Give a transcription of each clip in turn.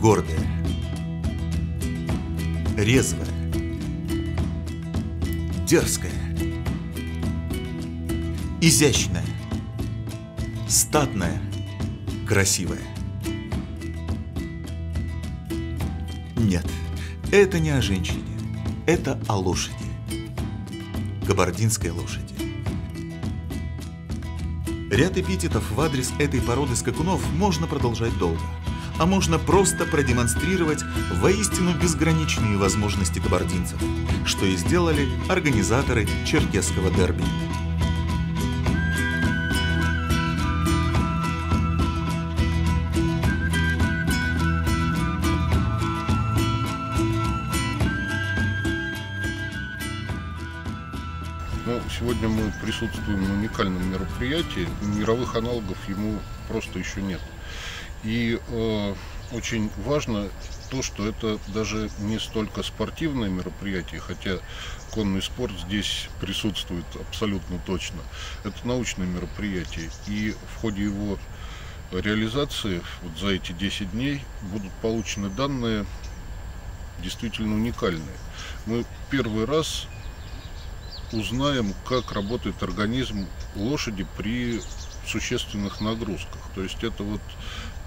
Гордая, резвая, дерзкая, изящная, статная, красивая. Нет, это не о женщине, это о лошади. Кабардинской лошади. Ряд эпитетов в адрес этой породы скакунов можно продолжать долго, а можно просто продемонстрировать воистину безграничные возможности кабардинцев, что и сделали организаторы черкесского дерби. Сегодня мы присутствуем на уникальном мероприятии, мировых аналогов ему просто еще нет. И очень важно то, что это даже не столько спортивное мероприятие, хотя конный спорт здесь присутствует абсолютно точно. Это научное мероприятие, и в ходе его реализации вот за эти 10 дней будут получены данные действительно уникальные. Мы первый раз узнаем, как работает организм лошади при существенных нагрузках. То есть это вот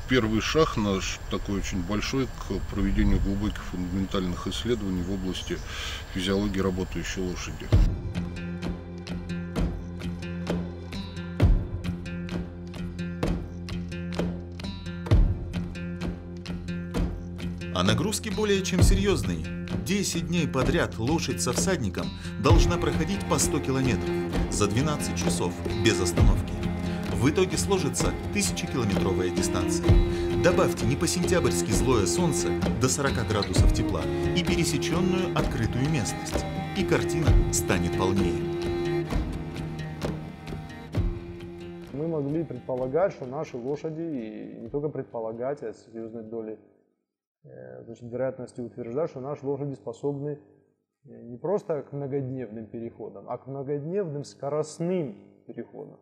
первый шаг наш, такой очень большой, к проведению глубоких фундаментальных исследований в области физиологии работающей лошади. А нагрузки более чем серьезные. 10 дней подряд лошадь со всадником должна проходить по 100 километров за 12 часов без остановки. В итоге сложится 1000-километровая дистанция. Добавьте не по-сентябрьски злое солнце до 40 градусов тепла и пересеченную открытую местность, и картина станет полнее. Мы могли предполагать, что наши лошади, и не только предполагать, а с серьезной долей вероятности утверждать, что наши лошади способны не просто к многодневным переходам, а к многодневным скоростным переходам.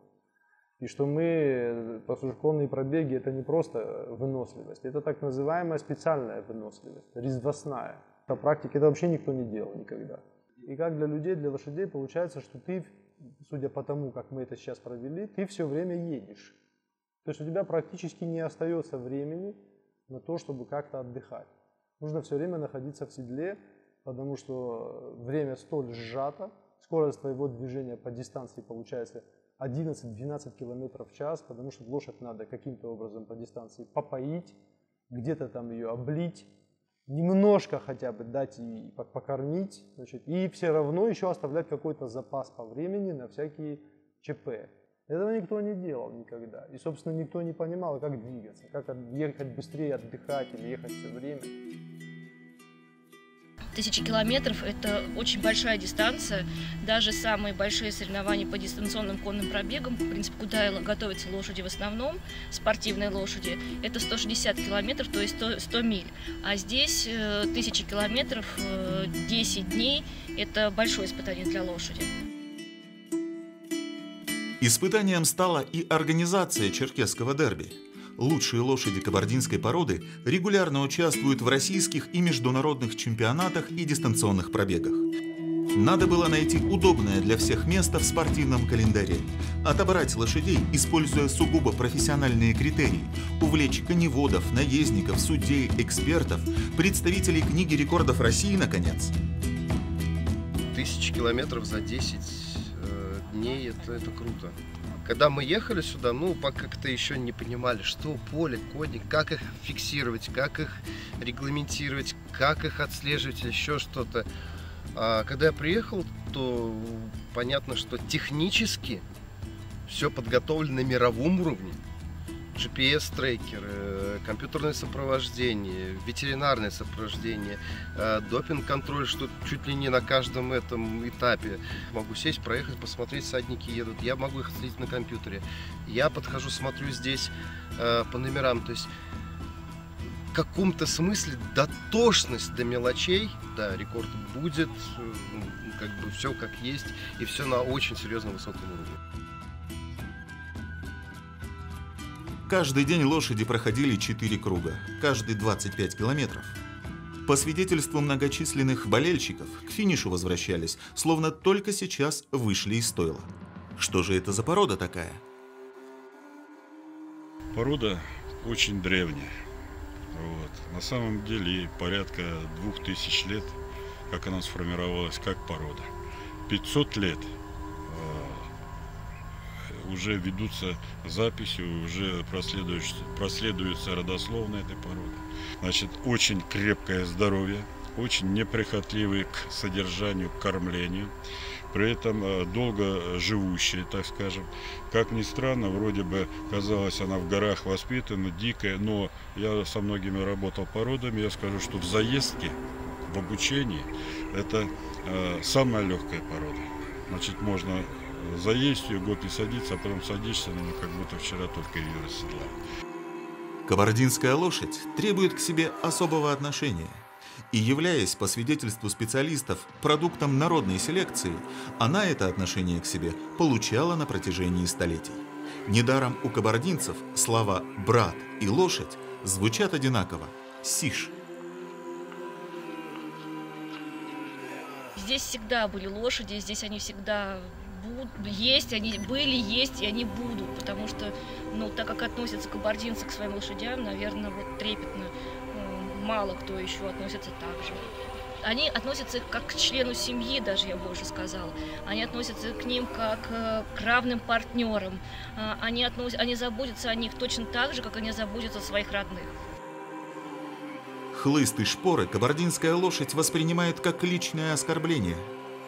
И что мы, пастушковные пробеги, это не просто выносливость, это так называемая специальная выносливость, резвостная. На практике это вообще никто не делал никогда. И как для людей, для лошадей получается, что ты, судя по тому, как мы это сейчас провели, ты все время едешь. То есть у тебя практически не остается времени на то, чтобы как-то отдыхать. Нужно все время находиться в седле, потому что время столь сжато, скорость твоего движения по дистанции получается 11-12 км в час, потому что лошадь надо каким-то образом по дистанции попоить, где-то там ее облить, немножко хотя бы дать ей покормить, значит, и все равно еще оставлять какой-то запас по времени на всякие ЧП. Этого никто не делал никогда. И, собственно, никто не понимал, как двигаться, как ехать быстрее, отдыхать или ехать все время. 1000 километров – это очень большая дистанция. Даже самые большие соревнования по дистанционным конным пробегам, в принципе, куда готовятся лошади в основном, спортивные лошади, это 160 километров, то есть 100 миль. А здесь 1000 километров, 10 дней – это большое испытание для лошади. Испытанием стала и организация черкесского дерби. Лучшие лошади кабардинской породы регулярно участвуют в российских и международных чемпионатах и дистанционных пробегах. Надо было найти удобное для всех место в спортивном календаре, отобрать лошадей, используя сугубо профессиональные критерии, увлечь коневодов, наездников, судей, экспертов, представителей книги рекордов России, наконец. 1000 километров за 10 дней это круто. Когда мы ехали сюда, пока как-то еще не понимали, что поле, кони, как их фиксировать, как их регламентировать, как их отслеживать, еще что-то. А когда я приехал, то понятно, что технически все подготовлено на мировом уровне. GPS-трекеры, компьютерное сопровождение, ветеринарное сопровождение, допинг-контроль, что чуть ли не на каждом этом этапе. Могу сесть, проехать, посмотреть, всадники едут. Я могу их отследить на компьютере. Я подхожу, смотрю здесь по номерам. То есть в каком-то смысле дотошность до мелочей, да, рекорд будет, как бы все как есть, и все на очень серьезном высоком уровне. Каждый день лошади проходили 4 круга, каждый 25 километров. По свидетельству многочисленных болельщиков, к финишу возвращались, словно только сейчас вышли из стойла. Что же это за порода такая? Порода очень древняя. На самом деле порядка 2000 лет, как она сформировалась как порода. 500 лет уже ведутся записи, уже проследуется родословная этой породы. Значит, очень крепкое здоровье, очень неприхотливый к содержанию, к кормлению, при этом долго живущая, так скажем. Как ни странно, вроде бы казалось, она в горах воспитана, дикая, но я со многими работал породами, я скажу, что в заездке, в обучении это самая легкая порода. Значит, можно заесть ее, год не садиться, а потом садишься на нее, как будто вчера только ее расседлал. Кабардинская лошадь требует к себе особого отношения. И являясь, по свидетельству специалистов, продуктом народной селекции, она это отношение к себе получала на протяжении столетий. Недаром у кабардинцев слова «брат» и «лошадь» звучат одинаково – «сиш». Здесь всегда были лошади, здесь они всегда есть, они были, есть и они будут, потому что, так как относятся кабардинцы к своим лошадям, наверное, вот трепетно, мало кто еще относится так же. Они относятся как к члену семьи, даже я больше сказала. Они относятся к ним как к равным партнерам. Они заботятся о них точно так же, как они заботятся о своих родных. Хлыст и шпоры кабардинская лошадь воспринимает как личное оскорбление,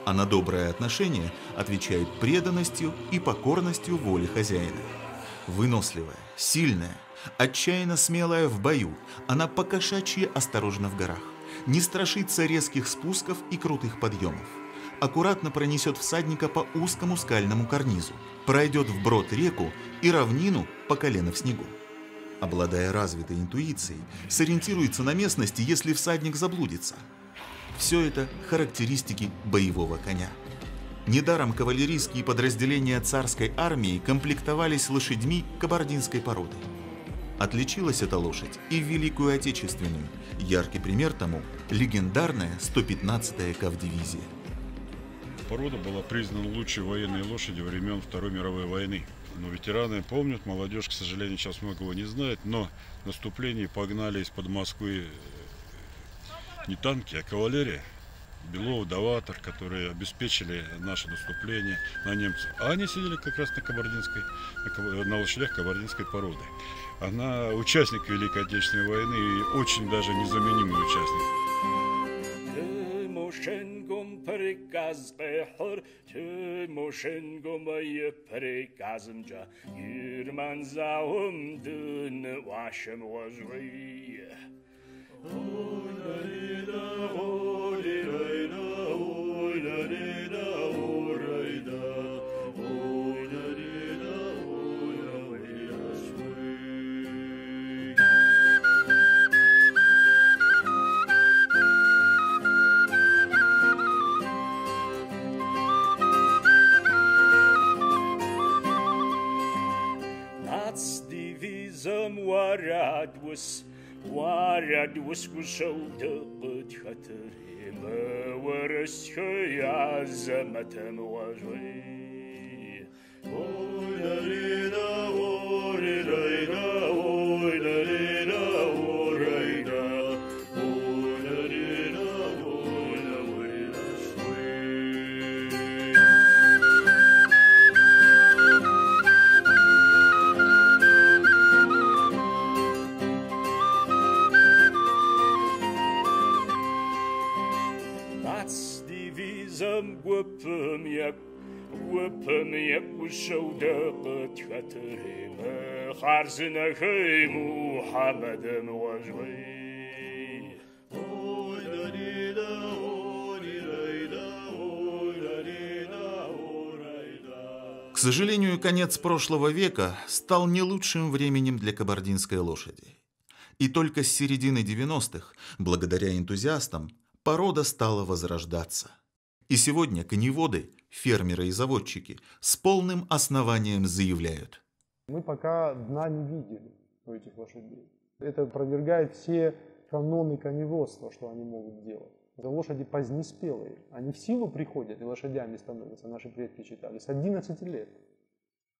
а на доброе отношение отвечает преданностью и покорностью воле хозяина. Выносливая, сильная, отчаянно смелая в бою, она по-кошачьи осторожна в горах, не страшится резких спусков и крутых подъемов, аккуратно пронесет всадника по узкому скальному карнизу, пройдет вброд реку и равнину по колено в снегу. Обладая развитой интуицией, сориентируется на местности, если всадник заблудится. Все это характеристики боевого коня. Недаром кавалерийские подразделения царской армии комплектовались лошадьми кабардинской породы. Отличилась эта лошадь и в Великую Отечественную. Яркий пример тому – легендарная 115-я кавдивизия. Порода была признана лучшей военной лошадью времен Второй мировой войны. Но ветераны помнят, молодежь, к сожалению, сейчас многого не знает, но в наступлении погнали из-под Москвы не танки, а кавалерия. Белов, Даватор, которые обеспечили наше наступление на немцев. А они сидели как раз на лошадях кабардинской породы. Она участник Великой Отечественной войны и очень даже незаменимый участник. Waradwas kushawda qad khatar ma warashka ya zamatam wajhi olarida olarida olarida olarida olarida وبم يكشو دقت خطرهم خارزنا خي محمد موجوي К сожалению, конец прошлого века стал не лучшим временем для кабардинской лошади. И только с середины 90-х, благодаря энтузиастам, порода стала возрождаться. И сегодня коневоды, фермеры и заводчики с полным основанием заявляют: Мы пока дна не видели у этих лошадей. Это опровергает все каноны коневодства, что они могут делать. Это лошади позднеспелые. Они в силу приходят и лошадями становятся, наши предки считали, с 11 лет.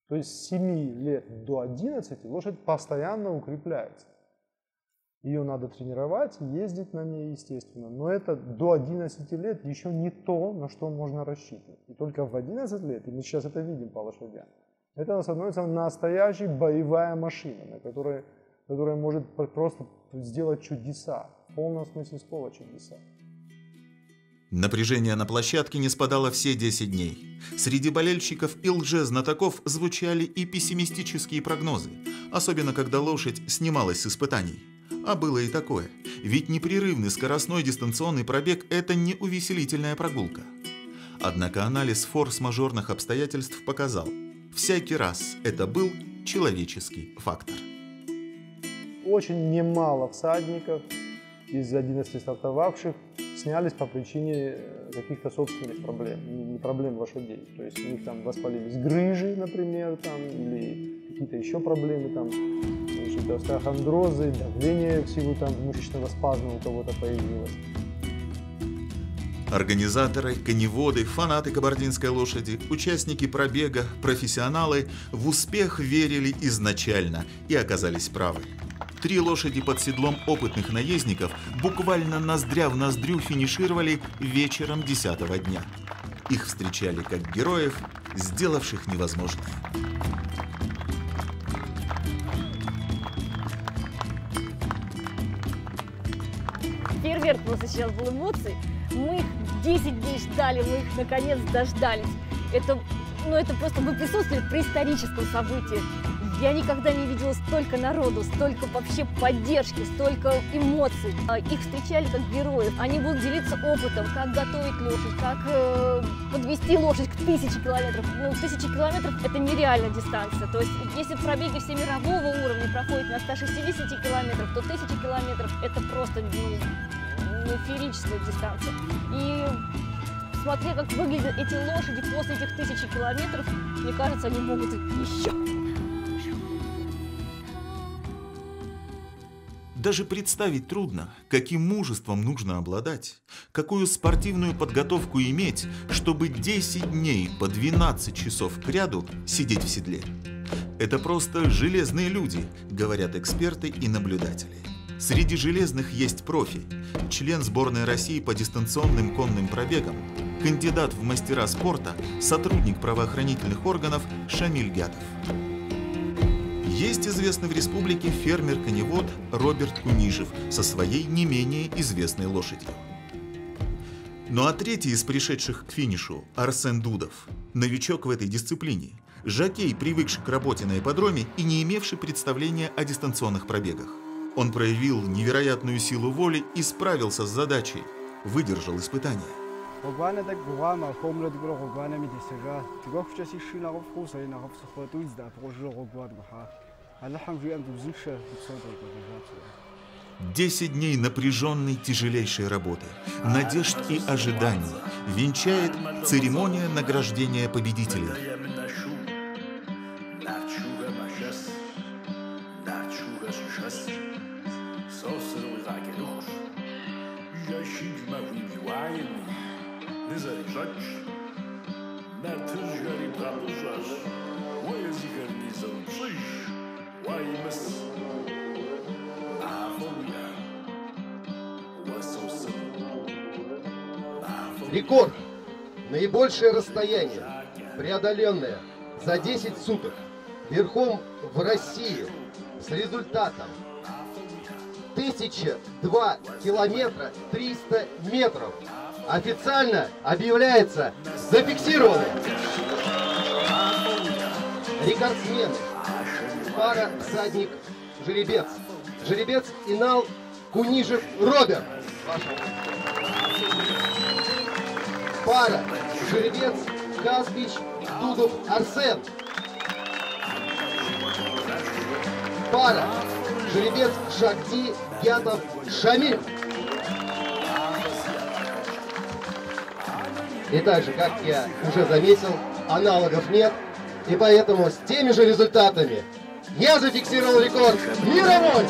То есть с 7 лет до 11 лошадь постоянно укрепляется. Ее надо тренировать, ездить на ней, естественно. Но это до 11 лет еще не то, на что можно рассчитывать. И только в 11 лет, и мы сейчас это видим по лошадям, это становится настоящей боевая машина, которая может просто сделать чудеса. В полном смысле слова чудеса. Напряжение на площадке не спадало все 10 дней. Среди болельщиков и лжезнатоков звучали и пессимистические прогнозы, особенно когда лошадь снималась с испытаний. А было и такое, ведь непрерывный скоростной дистанционный пробег – это не увеселительная прогулка. Однако анализ форс-мажорных обстоятельств показал, всякий раз это был человеческий фактор. Очень немало всадников из 11 стартовавших снялись по причине каких-то собственных проблем, не проблем лошадей. То есть у них там воспалились грыжи, например, там, или какие-то еще проблемы, там, значит, остеохондрозы, давление в силу там, мышечного спазма у кого-то появилось. Организаторы, коневоды, фанаты кабардинской лошади, участники пробега, профессионалы в успех верили изначально и оказались правы. 3 лошади под седлом опытных наездников буквально ноздря в ноздрю финишировали вечером 10-го дня. Их встречали как героев, сделавших невозможное. Фейерверк просто сейчас был эмоций. Мы их 10 дней ждали, мы их наконец дождались. Это просто мы присутствовали при историческом событии. Я никогда не видела столько народу, столько вообще поддержки, столько эмоций. Их встречали как героев. Они будут делиться опытом, как готовить лошадь, как подвести лошадь к 1000 километров. 1000 километров – это нереальная дистанция. То есть, если пробеги всемирового уровня проходят на 160 километров, то 1000 километров – это просто феерическая дистанция. И смотря как выглядят эти лошади после этих 1000 километров, мне кажется, они могут еще. Даже представить трудно, каким мужеством нужно обладать, какую спортивную подготовку иметь, чтобы 10 дней по 12 часов кряду сидеть в седле. Это просто железные люди, говорят эксперты и наблюдатели. Среди железных есть профи, член сборной России по дистанционным конным пробегам, кандидат в мастера спорта, сотрудник правоохранительных органов Шамиль Гятов. Есть известный в республике фермер-коневод Роберт Кунижев со своей не менее известной лошадью. Ну а третий из пришедших к финишу – Арсен Дудов, новичок в этой дисциплине, жокей, привыкший к работе на ипподроме и не имевший представления о дистанционных пробегах. Он проявил невероятную силу воли и справился с задачей, выдержал испытания. Десять дней напряженной тяжелейшей работы, надежд и ожиданий венчает церемония награждения победителей. Рекорд. Наибольшее расстояние, преодоленное за 10 суток верхом в России с результатом 1002 километра 300 метров официально объявляется зафиксированным. Рекордсмены. Пара всадник жеребец. Жеребец Инал Кунижев Роберт. Пара жеребец Каспич Дудов Арсен. Пара жеребец Шахти Гятов Шамиль. И также, как я уже заметил, аналогов нет. И поэтому с теми же результатами я зафиксировал рекорд мировой.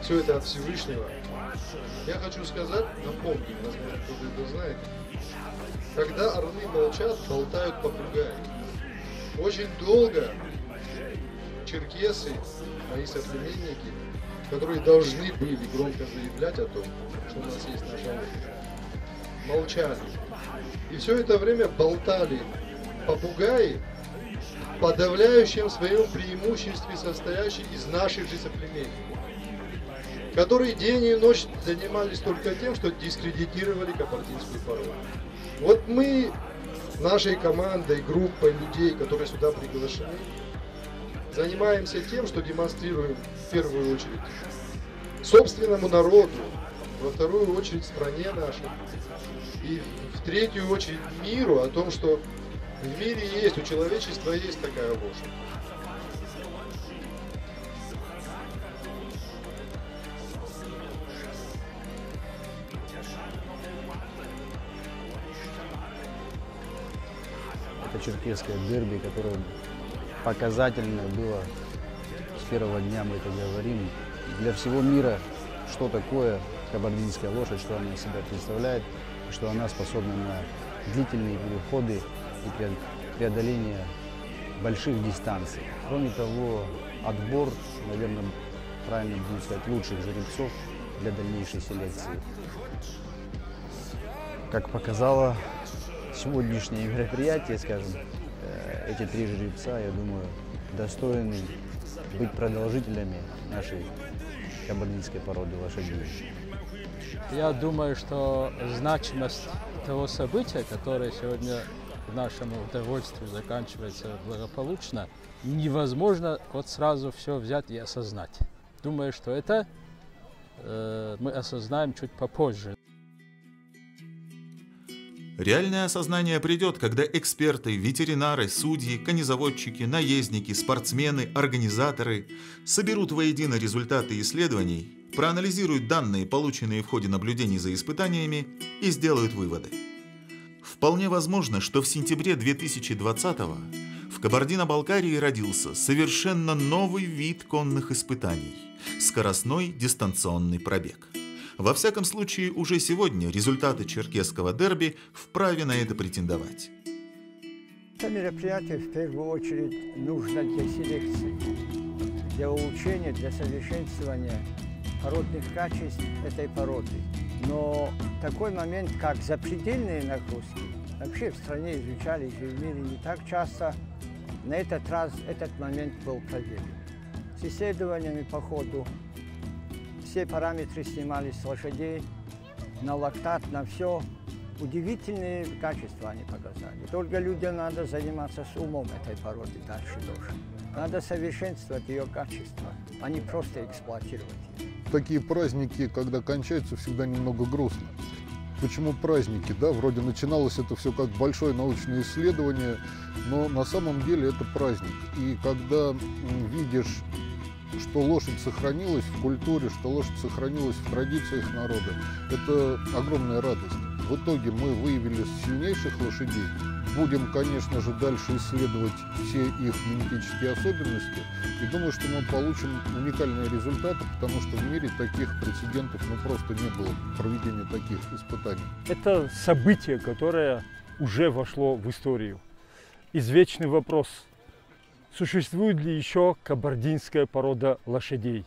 Все это от Всевышнего. Я хочу сказать, напомнить, возможно, кто-то это знает, когда орлы молчат, болтают попугаи. Очень долго черкесы, мои соплеменники, которые должны были громко заявлять о том, что у нас есть наша лошадь, молчали. И все это время болтали попугаи, в подавляющем своем преимуществе состоящие из наших же соплеменников, которые день и ночь занимались только тем, что дискредитировали кабардинскую породу. Вот мы, нашей командой, группой людей, которые сюда приглашены, занимаемся тем, что демонстрируем в первую очередь собственному народу, во вторую очередь стране нашей и в третью очередь миру о том, что в мире есть, у человечества есть такая лошадь. Это черкесское дерби, которое показательно было с первого дня, мы это говорим, для всего мира, что такое кабардинская лошадь, что она из себя представляет, что она способна на длительные переходы и преодоление больших дистанций. Кроме того, отбор, наверное, правильно будет сказать, лучших жеребцов для дальнейшей селекции. Как показало сегодняшнее мероприятие, скажем, эти три жеребца, я думаю, достойны быть продолжителями нашей кабардинской породы лошадей. Я думаю, что значимость того события, которое сегодня к нашему удовольствию заканчивается благополучно, невозможно вот сразу все взять и осознать. Думаю, что это мы осознаем чуть попозже. Реальное осознание придет, когда эксперты, ветеринары, судьи, конезаводчики, наездники, спортсмены, организаторы соберут воедино результаты исследований, проанализируют данные, полученные в ходе наблюдений за испытаниями, и сделают выводы. Вполне возможно, что в сентябре 2020-го в Кабардино-Балкарии родился совершенно новый вид конных испытаний – скоростной дистанционный пробег. Во всяком случае, уже сегодня результаты черкесского дерби вправе на это претендовать. Это мероприятие в первую очередь нужно для селекции, для улучшения, для совершенствования породных качеств этой породы. Но такой момент, как запредельные нагрузки, вообще в стране изучались и в мире не так часто. На этот раз этот момент был проверен. С исследованиями по ходу все параметры снимались с лошадей, на лактат, на все. Удивительные качества они показали. Только людям надо заниматься с умом этой породы дальше тоже. Надо совершенствовать ее качество, а не просто эксплуатировать ее. Такие праздники, когда кончаются, всегда немного грустно. Почему праздники? Да, вроде начиналось это все как большое научное исследование, но на самом деле это праздник. И когда видишь, что лошадь сохранилась в культуре, что лошадь сохранилась в традициях народа, это огромная радость. В итоге мы выявили сильнейших лошадей. Будем, конечно же, дальше исследовать все их генетические особенности. И думаю, что мы получим уникальные результаты, потому что в мире таких прецедентов просто не было проведения таких испытаний. Это событие, которое уже вошло в историю. Извечный вопрос: существует ли еще кабардинская порода лошадей?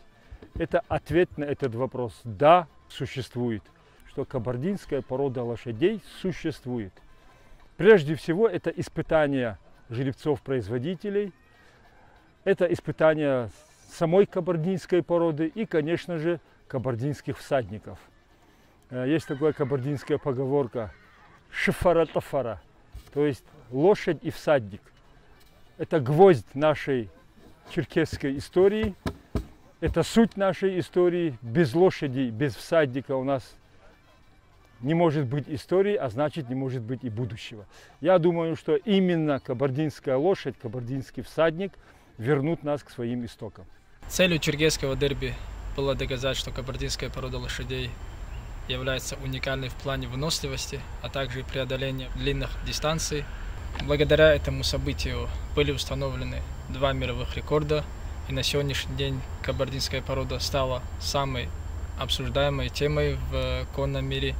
Это ответ на этот вопрос: да, существует. Что кабардинская порода лошадей существует. Прежде всего, это испытание жеребцов-производителей, это испытание самой кабардинской породы и, конечно же, кабардинских всадников. Есть такая кабардинская поговорка «шифара-тафара», то есть лошадь и всадник. Это гвоздь нашей черкесской истории, это суть нашей истории. Без лошади, без всадника у нас не может быть истории, а значит не может быть и будущего. Я думаю, что именно кабардинская лошадь, кабардинский всадник вернут нас к своим истокам. Целью черкесского дерби было доказать, что кабардинская порода лошадей является уникальной в плане выносливости, а также преодоления длинных дистанций. Благодаря этому событию были установлены 2 мировых рекорда, и на сегодняшний день кабардинская порода стала самой обсуждаемой темой в конном мире,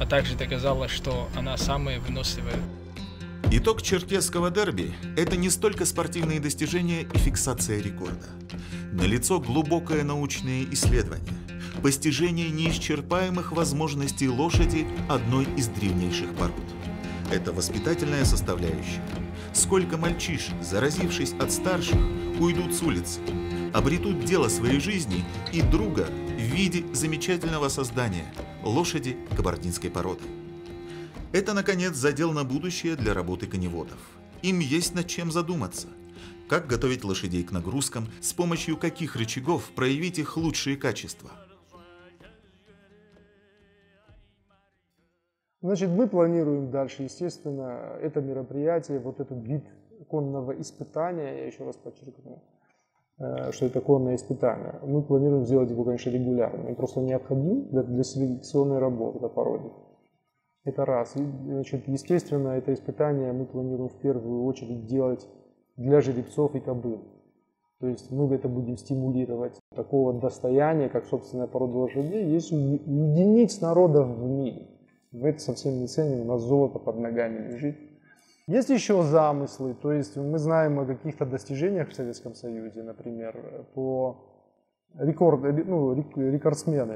а также доказала, что она самая выносливая. Итог черкесского дерби – это не столько спортивные достижения и фиксация рекорда. Налицо глубокое научное исследование, постижение неисчерпаемых возможностей лошади одной из древнейших пород. Это воспитательная составляющая. Сколько мальчишек, заразившись от старших, уйдут с улицы, обретут дело своей жизни и друга в виде замечательного создания – лошади кабардинской породы. Это, наконец, задел на будущее для работы коневодов. Им есть над чем задуматься. Как готовить лошадей к нагрузкам, с помощью каких рычагов проявить их лучшие качества. Значит, мы планируем дальше, естественно, это мероприятие, вот этот вид конного испытания, я еще раз подчеркну, что это конное испытание. Мы планируем сделать его, конечно, регулярно. Он просто необходим для селекционной работы на породе. Это раз. И, значит, естественно, это испытание мы планируем в первую очередь делать для жеребцов и кобыл. То есть мы это будем стимулировать. Такого достояния, как собственная порода лошадей, есть у единиц народов в мире. Мы это совсем не ценим, у нас золото под ногами лежит. Есть еще замыслы, то есть мы знаем о каких-то достижениях в Советском Союзе, например, по рекордсмены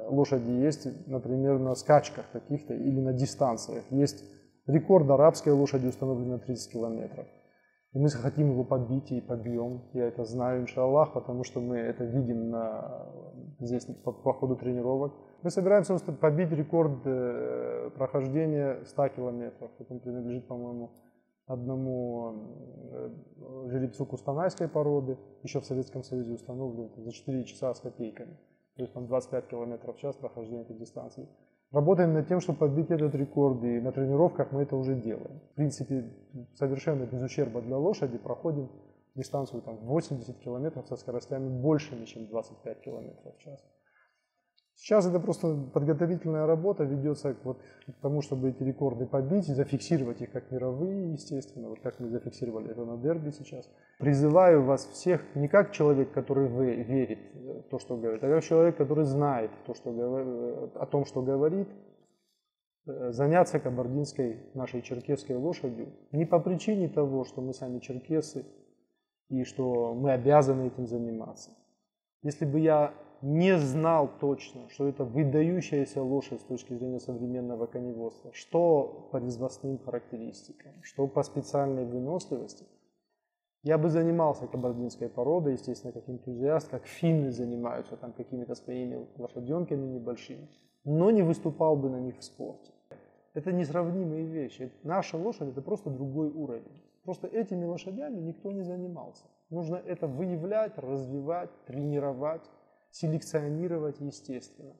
лошади есть, например, на скачках каких-то или на дистанциях. Есть рекорд арабской лошади, установленный на 30 километров. И мы хотим его побить и побьем, я это знаю, иншаллах, потому что мы это видим здесь по ходу тренировок. Мы собираемся побить рекорд прохождения 100 километров. Это принадлежит, по-моему, одному жеребцу кустанайской породы, еще в Советском Союзе установлен за 4 часа с копейками. То есть там 25 километров в час прохождения этой дистанции. Работаем над тем, чтобы побить этот рекорд, и на тренировках мы это уже делаем. В принципе, совершенно без ущерба для лошади проходим дистанцию там, 80 километров со скоростями большими, чем 25 километров в час. Сейчас это просто подготовительная работа ведется к тому, чтобы эти рекорды побить и зафиксировать их как мировые, естественно, вот как мы зафиксировали это на дерби сейчас. Призываю вас всех не как человек, который верит в то, что говорит, а как человек, который знает о том, что говорит, заняться кабардинской, нашей черкесской лошадью не по причине того, что мы сами черкесы и что мы обязаны этим заниматься. Если бы я не знал точно, что это выдающаяся лошадь с точки зрения современного коневодства, что по известным характеристикам, что по специальной выносливости, я бы занимался кабардинской породой, естественно, как энтузиаст, как финны занимаются там какими-то своими лошаденками небольшими, но не выступал бы на них в спорте. Это несравнимые вещи. Наша лошадь – это просто другой уровень. Просто этими лошадями никто не занимался. Нужно это выявлять, развивать, тренировать, селекционировать, естественно.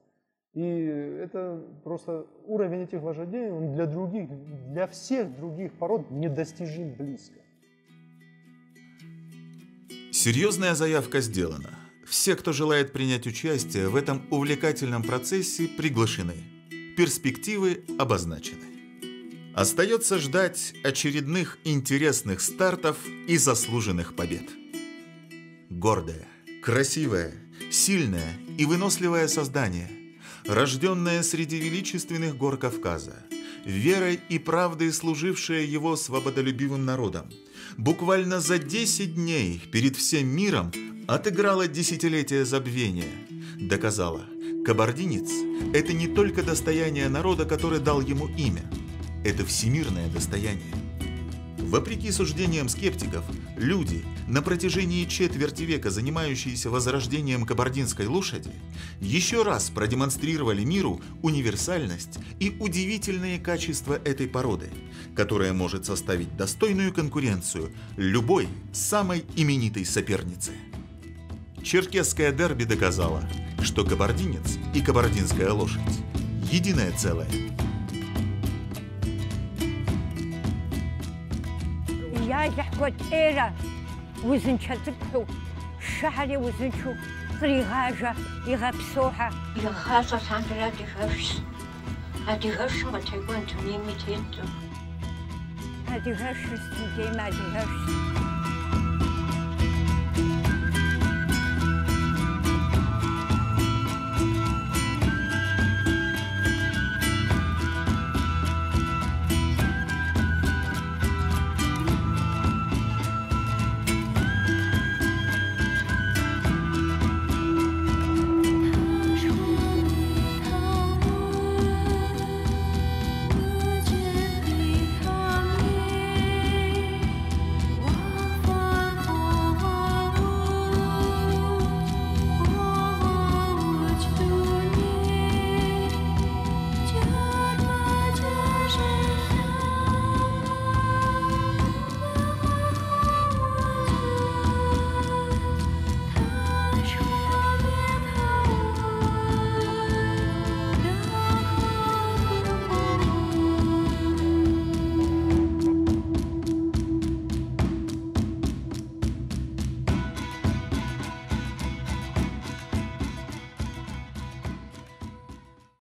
И это просто уровень этих лошадей, он для всех других пород недостижим близко. Серьезная заявка сделана. Все, кто желает принять участие в этом увлекательном процессе, приглашены. Перспективы обозначены. Остается ждать очередных интересных стартов и заслуженных побед. Гордое, красивое, сильное и выносливое создание, рожденное среди величественных гор Кавказа, верой и правдой служившая его свободолюбивым народом, буквально за 10 дней перед всем миром отыграла десятилетие забвения, доказала, кабардинец – это не только достояние народа, который дал ему имя, это всемирное достояние. Вопреки суждениям скептиков, люди, на протяжении четверти века занимающиеся возрождением кабардинской лошади, еще раз продемонстрировали миру универсальность и удивительные качества этой породы, которая может составить достойную конкуренцию любой самой именитой сопернице. Черкесское дерби доказало, что кабардинец и кабардинская лошадь – единое целое. يا جحكوت إيرا وزن شتكحو شحري وزن شو طريغاجة يغبسوها يغاصة ساندرا دي غرش ما تيقون تميمي تيتو هادي غرش استنجي ما دي غرش